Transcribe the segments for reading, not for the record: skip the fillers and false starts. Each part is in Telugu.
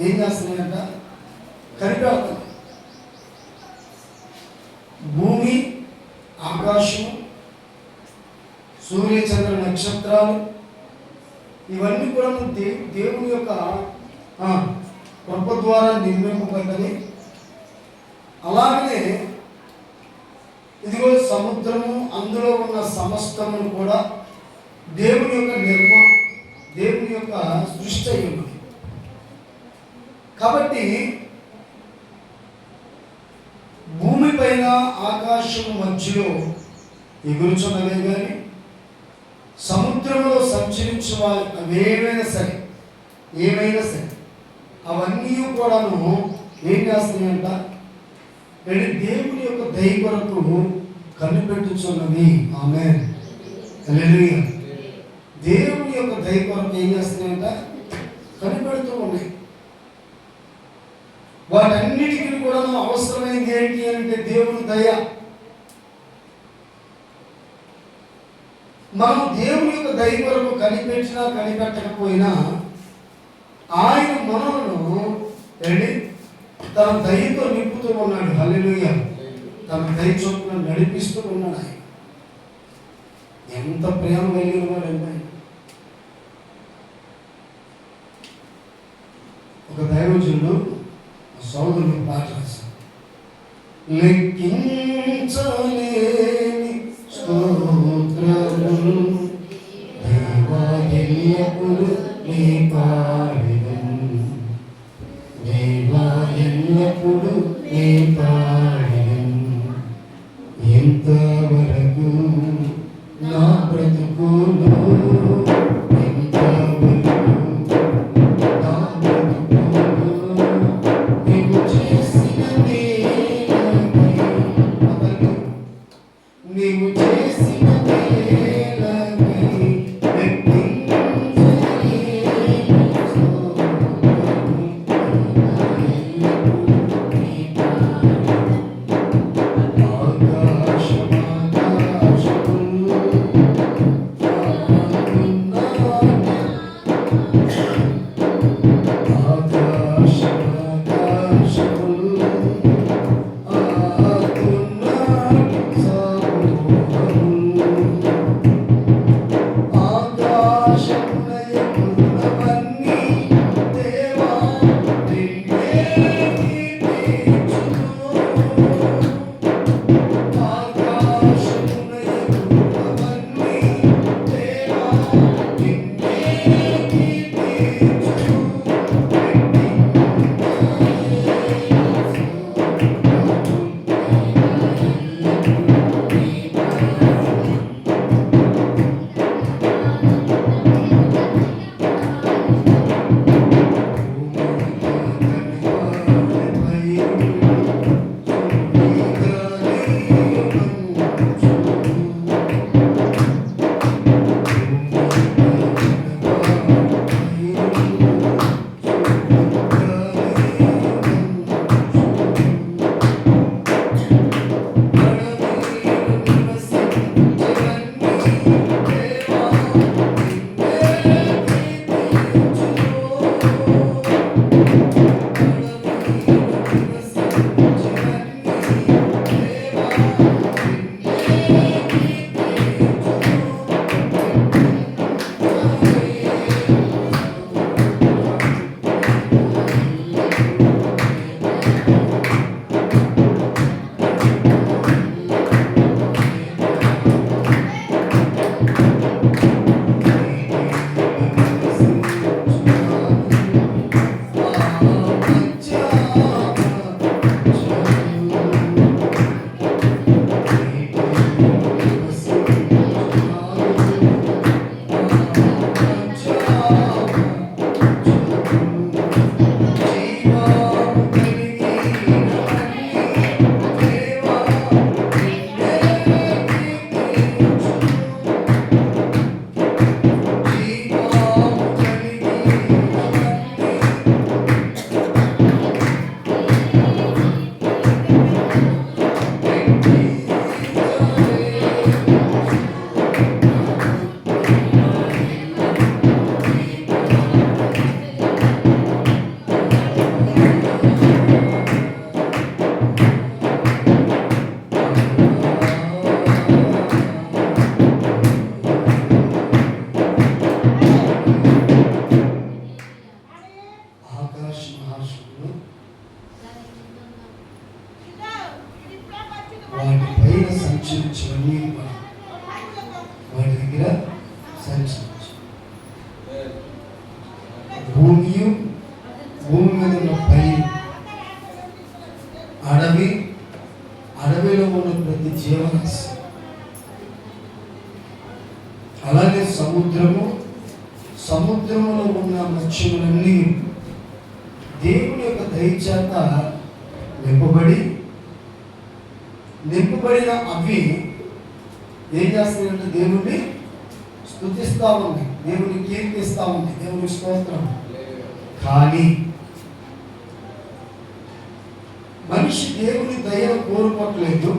ఏం చేస్తున్నాయంట? కనిపెడతాం. భూమి, ఆకాశం, సూర్య చంద్ర నక్షత్రాలు ఇవన్నీ కూడా దేవుని యొక్క కృప ద్వారా నిర్మింపబడ్డది. అలాగనే ఇదిగో సముద్రము, అందులో ఉన్న సమస్తమును కూడా దేవుని యొక్క దేవుని యొక్క సృష్టి అయి ఉంది. కాబట్టి భూమి పైన ఆకాశం మధ్యలో ఎగురుచున్నవే కానీ సముద్రంలో సంచరించు వాళ్ళు ఏమైనా సరే అవన్నీ కూడాను ఏం చేస్తున్నాయంట? దేవుని యొక్క దయ కొరకు కనిపెట్టుచున్నవి. ఆమేన్, హల్లెలూయా. దేవుని యొక్క దయ కొరకు ఏం చేస్తున్నాయంట? కనిపెడుతూ ఉన్నాయి. వాటన్నిటికీ కూడా అవసరమైంది ఏంటి అంటే దేవుని దయ. మనం దేవుని యొక్క దయ కొరకు కనిపెట్టినా కనిపెట్టకపోయినా ఆయన మనలను తన దయతో నింపుతూ ఉన్నాడు. హల్లెలూయా. తన దయ చొప్పున నడిపిస్తూ ఉన్నాడు. ఆయన ఎంత ప్రేమ కలిగిన వాడు అంటే ఒక దైవజనుడు సోదరులు పాట రాశారు. లెక్కించలేని స్తోత్రములు దేవా ఎల్లప్పుడూ నీ పాడెదను, దేవా ఎల్లప్పుడూ నీ పాడెదను. ఎంతవరకు నా బ్రతుకులో మరియు భూమి మీద ఉన్న పైరు, అడవిలో ఉన్న ప్రతి జీవరాశి, అలాగే సముద్రములో ఉన్న మత్స్యములన్నీ దేవుని యొక్క దయ చేత నింపబడిన అవి ఏం చేస్తాయంటే దేవుణ్ణి స్తుతిస్తా ఉంది, దేవుని కీర్తిస్తా ఉంది, దేవుని స్తోత్రం. కానీ మనిషి దేవుని దయను కోరుకోవట్లేదు.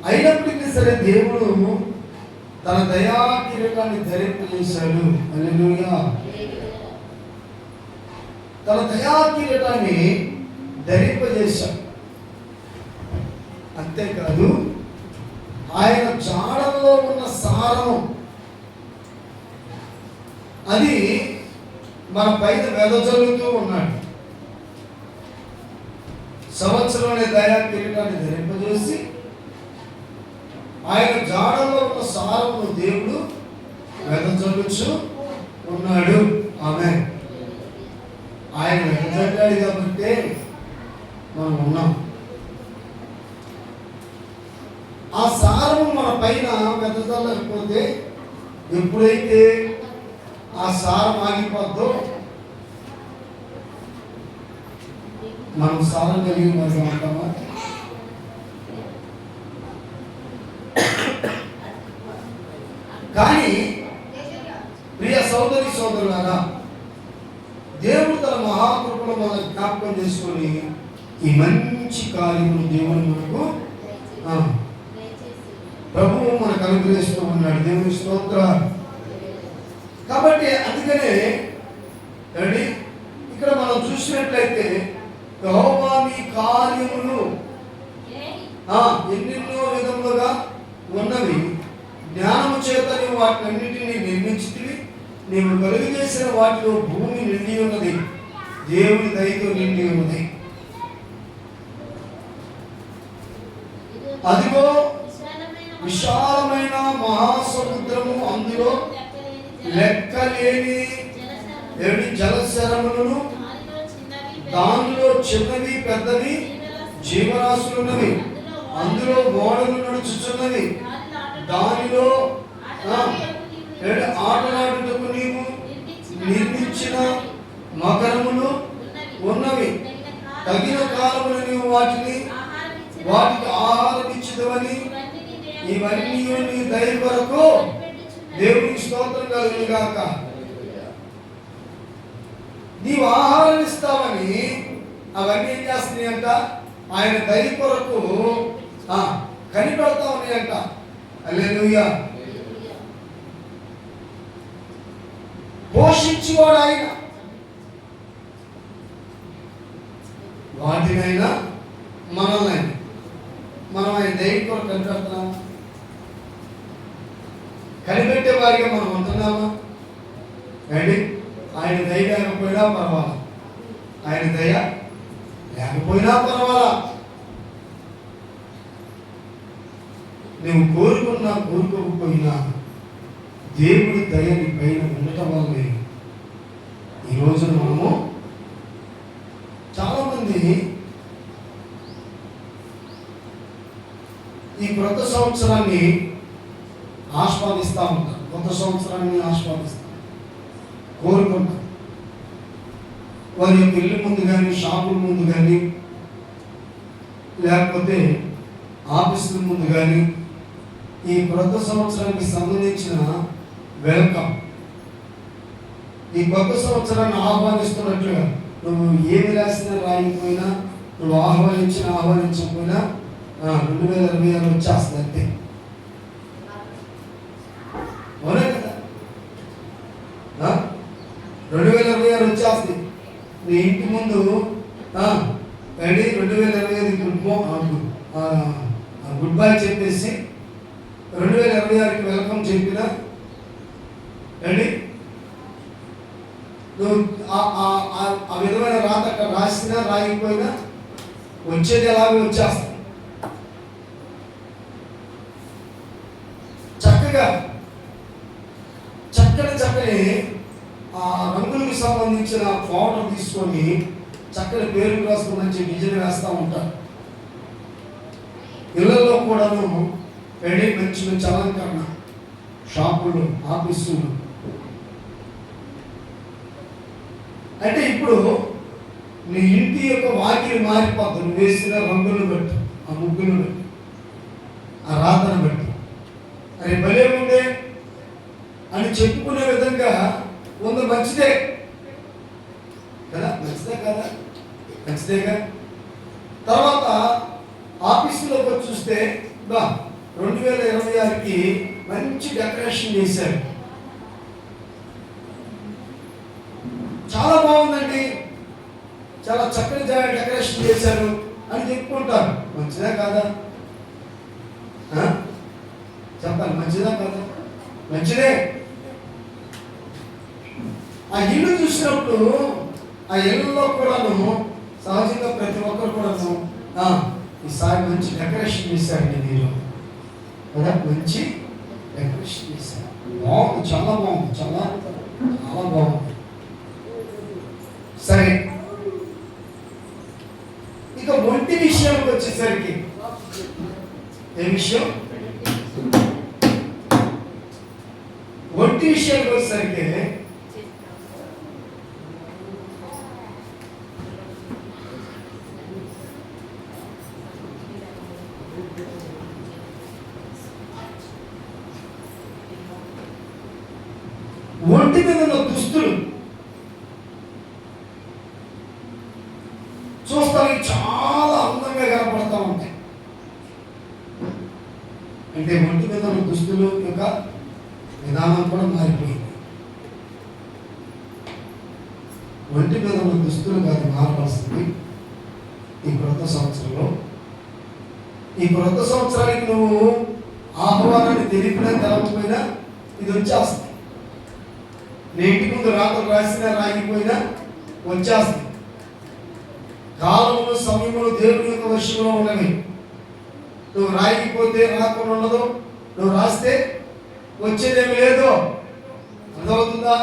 అయినప్పటికీ సరే దేవుడు తన దయా కిరీటాన్ని ధరింపజేశాడు. హల్లెలూయా. తన దయా కిరీటాన్ని ధరింపజేశాడు. అంతేకాదు ఆయన జాడల్లో ఉన్న సారం అది మన పైన వెదజల్లుతూ ఉన్నాడు. సంవత్సరంలో దయా కిరీటాన్ని ధరింపజేసి ఆయన జాడల్లో ఉన్న సారమును దేవుడు వెదజల్లుచు ఉన్నాడు. ఆమేన్. ఆయన వెదజల్లాడు కాబట్టి మనం ఉన్నాం. ఆ సారము మన పైన వెదజల్లకపోతే ఎప్పుడైతే ఆ సారం ఆగిపోద్దో మనం సారం కలిగి మనం ఉంటామా? కానీ ప్రియ సోదరి సోదరులారా, దేవుడు తన మహాకృపను మన జ్ఞాపకం చేసుకొని ఈ మంచి కార్యములు దేవుడు మనకు ప్రభువు మనకు అనుగ్రహిస్తూ ఉన్నాడు. దేవుని స్తోత్రాలు. కాబట్టి అందుకనే ఇక్కడ మనం చూసినట్లయితే యెహోవా నీ కార్యములు ఎన్నెన్నో విధములుగా ఉన్నవి, జ్ఞానము చేత నీవు వాటినన్నిటినీ నిర్మించితివి, నీవు కలుగు చేసిన వాటిలో భూమి నిండి ఉన్నది, దేవుని దయతో నిండి ఉన్నది. అదిగో విశాలమైన మహాసముద్రము, అందులో లెక్కలేని జలశరములను, దానిలో చిన్నవి పెద్దవి జీవరాశులున్నవి, అందులో ఓడలు నడుచుచున్నవి, దానిలో ఆటలాడుటకు నీవు నిర్మించిన మకరములు ఉన్నవి, తగిన కాలములు నీవు వాటికి ఆహారం ఇచ్చిదవని, ఇవన్నీ నీ దయ కొరకు దేవునికి స్తోత్రం కలుగును గాక. నీవు ఆహారం ఇస్తావని అవన్నీ ఏం చేస్తున్నాయి అంట? ఆయన దయ కొరకు కనిపెడతా ఉన్నాయంట. హల్లెలూయా. పోషించేవాడు ఆయన. వాటినైనా మనల్ని మనం ఆయన దయ కొరకు కనిపెడుతున్నామా? కనిపెట్టే వారిగా మనం ఉంటున్నామా? అండి, ఆయన దయ లేకపోయినా పర్వాలా, ఆయన దయ లేకపోయినా పర్వాలా, నువ్వు కోరుకున్నా కోరుకోకపోయినా దేవుడి దయ నీ పైన ఉండటం వల్లే ఈరోజు మనము చాలామంది ఈ క్రొత్త సంవత్సరాన్ని ఆస్వాదిస్తూ ఉంటారు. కొత్త సంవత్సరాన్ని ఆస్వాదిస్తారు, కోరుకుంటారు. వారి యొక్క ఇల్లు ముందు కానీ, షాపుల ముందు కానీ, లేకపోతే ఆఫీసుల ముందు కానీ ఈ క్రొత్త సంవత్సరానికి సంబంధించిన వెల్కమ్, ఈ కొత్త సంవత్సరాన్ని ఆహ్వానిస్తున్నట్లుగా నువ్వు ఏమి రాసినా రాయకపోయినా, నువ్వు ఆహ్వానించకపోయినా 2026 వచ్చేస్తుంది అంతే. అవునే కదా? 2026 వచ్చేస్తుంది. నీ ఇంటి ముందు 2025 గుడ్ బై చెప్పేసి 2026కి వెల్కమ్ చెప్పిన అండి, నువ్వు ఆ విధమైన రాత అక్కడ రాసినా రాయకపోయినా వచ్చేది ఎలాగో వచ్చేస్తుంది. చక్కని ఆ రంగులు చదువుకు సంబంధించిన ఫోటో తీసుకొని చక్కని పేరు రాసుకుని మంచి డిజైన్ వేస్తూ ఉంటారు. ఇళ్లలో కూడాను మంచి మంచి అలంకరణ, షాపులు, ఆఫీసులు. అంటే ఇప్పుడు నీ ఇంటి యొక్క వాకిలి మారిపోతుంది. నువ్వు వేసిన రంగులను బట్టి, ఆ ముగ్గులను బట్టి, ఆ రాతను బట్టి, అరే భలే ఉందే అని చెప్పుకునే విధంగా ఉంది. మంచిదే కదా, మంచిదే కదా, మంచిదేగా. తర్వాత ఆఫీసులోకి వచ్చి చూస్తే 2026కి మంచి డెకరేషన్ చేశారు. చాలా బాగుందండి, చాలా చక్కని డెకరేషన్ చేశారు అని చెప్పుకుంటారు. మంచిదా కాదా? చెప్పాలి, మంచిదా కాదా? మంచిదే. ఆ ఇల్లు చూసినప్పుడు ఆ ఇళ్ళలో కూడాను సహజంగా ప్రతి ఒక్కరు కూడాను ఈసారి మంచి డెకరేషన్ చేశారండి మీరు కదా, మంచి డెకరేషన్ చేశారు. బాగుంది, చాలా బాగుంది, చాలా చాలా బాగుంది. సరే, ఇక ఒంటి విషయానికి వచ్చేసరికి ఏ విషయం? ఒంటి విషయానికి వచ్చేసరికి ఒంటి మీద ఉన్న దుస్తులు చూస్తానికి చాలా అందంగా కనపడతా ఉంటాయి. అంటే ఒంటి మీద ఉన్న దుస్తులు యొక్క విధానం కూడా మారిపోయింది. ఒంటి మీద ఉన్న దుస్తులు కాదు మారవలసింది ఈ క్రొత్త సంవత్సరంలో. ఈ క్రొత్త సంవత్సరానికి నువ్వు ఆహ్వానాన్ని తెలిపినా తెలవకపోయినా ఇది వచ్చేస్తుంది. నీ ఇంటి ముందు రాత్రులు రాసినా రాగిపోయినా వచ్చేస్తుంది. కాలములు సమయములు దేవుని యొక్క వశంలో ఉన్నవి. నువ్వు రాయకపోతే రాకుండా ఉండదు, నువ్వు రాస్తే వచ్చేదేమి లేదు. అర్థమవుతుందా?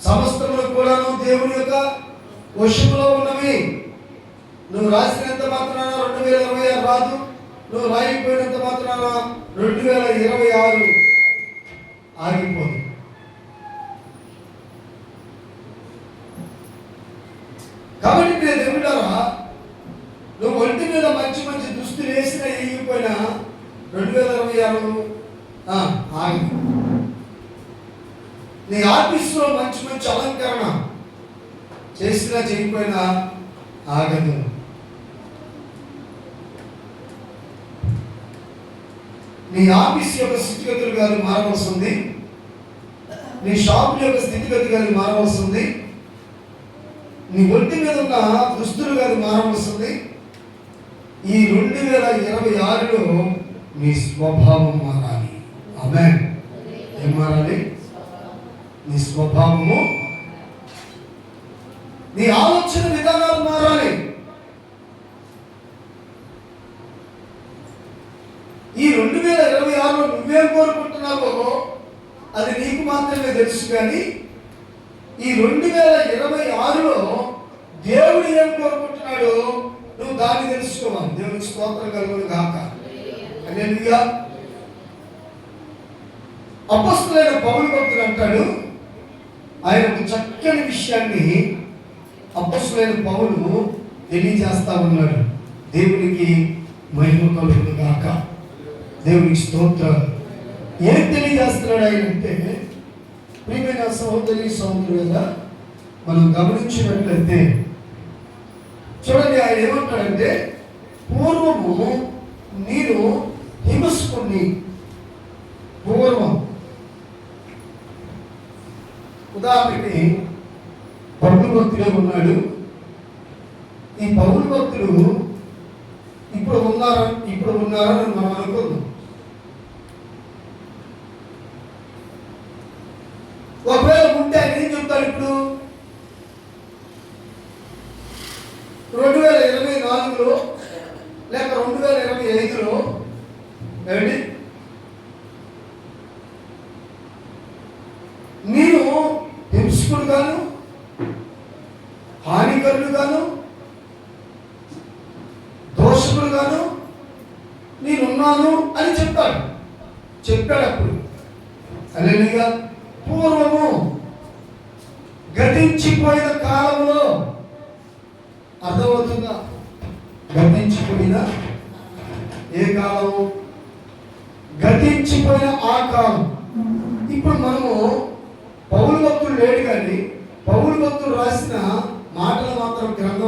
సమస్తములు కూడాను దేవుని యొక్క వశంలో ఉన్నవి. నువ్వు రాసినంత మాత్రాన 2026 రాదు, నువ్వు రాయకపోయినంత మాత్రాన 2026 ఆగిపోదు. కాబట్టి నేను దేవుడారా, నువ్వు ఒంటి మీద మంచి మంచి దుస్తులు వేసినా వేయకపోయినా 2026 ఆగి. నీ ఆఫీసులో మంచి మంచి అలంకరణ చేసినా చేయకపోయినా ఆగదు. నీ ఆఫీస్ యొక్క స్థితిగతులు కానీ మారవలసింది, నీ షాప్ యొక్క స్థితిగతి కానీ మారవలసింది, నీ ఒంటి మీద ఉన్న దుస్తులు కానీ మారవలసింది. ఈ 2026లో నీ స్వభావం మారాలి. ఆమేన్. ఏం మారాలి? నీ స్వభావము, నీ ఆలోచన విధానాలు మారాలి. ఈ 2026లో నువ్వేం కోరుకుంటున్నావో అది నీకు మాత్రమే తెలుసు. కానీ ఈ 2026లో దేవుడు ఏం కోరుకుంటున్నాడో నువ్వు దాన్ని తెలుసుకోవాలి. దేవునికి స్తోత్రం కలుగును గాక. హల్లెలూయా. అపొస్తలుడైన పౌలు భక్తుడు అంటాడు, ఆయన ఒక చక్కని విషయాన్ని అపొస్తలుడైన పౌలు తెలియజేస్తా ఉన్నాడు. దేవునికి మహిమ కలుగును గాక. దేవునికి స్తోత్రం. ఏం తెలియజేస్తున్నాడు ఆయన అంటే, ప్రియమైన సహోదరి సహోదరులుగా మనం గమనించినట్లయితే చూడండి, ఆయన ఏమంటాడంటే, పూర్వము నేను హింసుకుని, పూర్వం ఉదాహరణకి పౌలు భక్తుడే ఉన్నాడు. ఈ పౌలు భక్తుడు ఇప్పుడు ఉన్నారని మనం అనుకుందాం. ఒకవేళ ఉంటే ఆయన ఏం చెప్తాడు? ఇప్పుడు 2024లో లేక 2025లో ఏమిటి, నేను హింసుకుడు హానికరుడుగాను దోషకుడుగాను నేనున్నాను అని చెప్పాడు అప్పుడు. హల్లెలూయా. పూర్వము గతించిపోయిన కాలంలో, అర్థమవుతుందా? గతించిపోయిన ఏ కాలము? గతించిపోయిన ఆ కాలం. ఇప్పుడు మనము పౌలు భక్తుడు లేడు కానీ పౌలు భక్తుడు రాసిన మాటలు మాత్రం గ్రంథం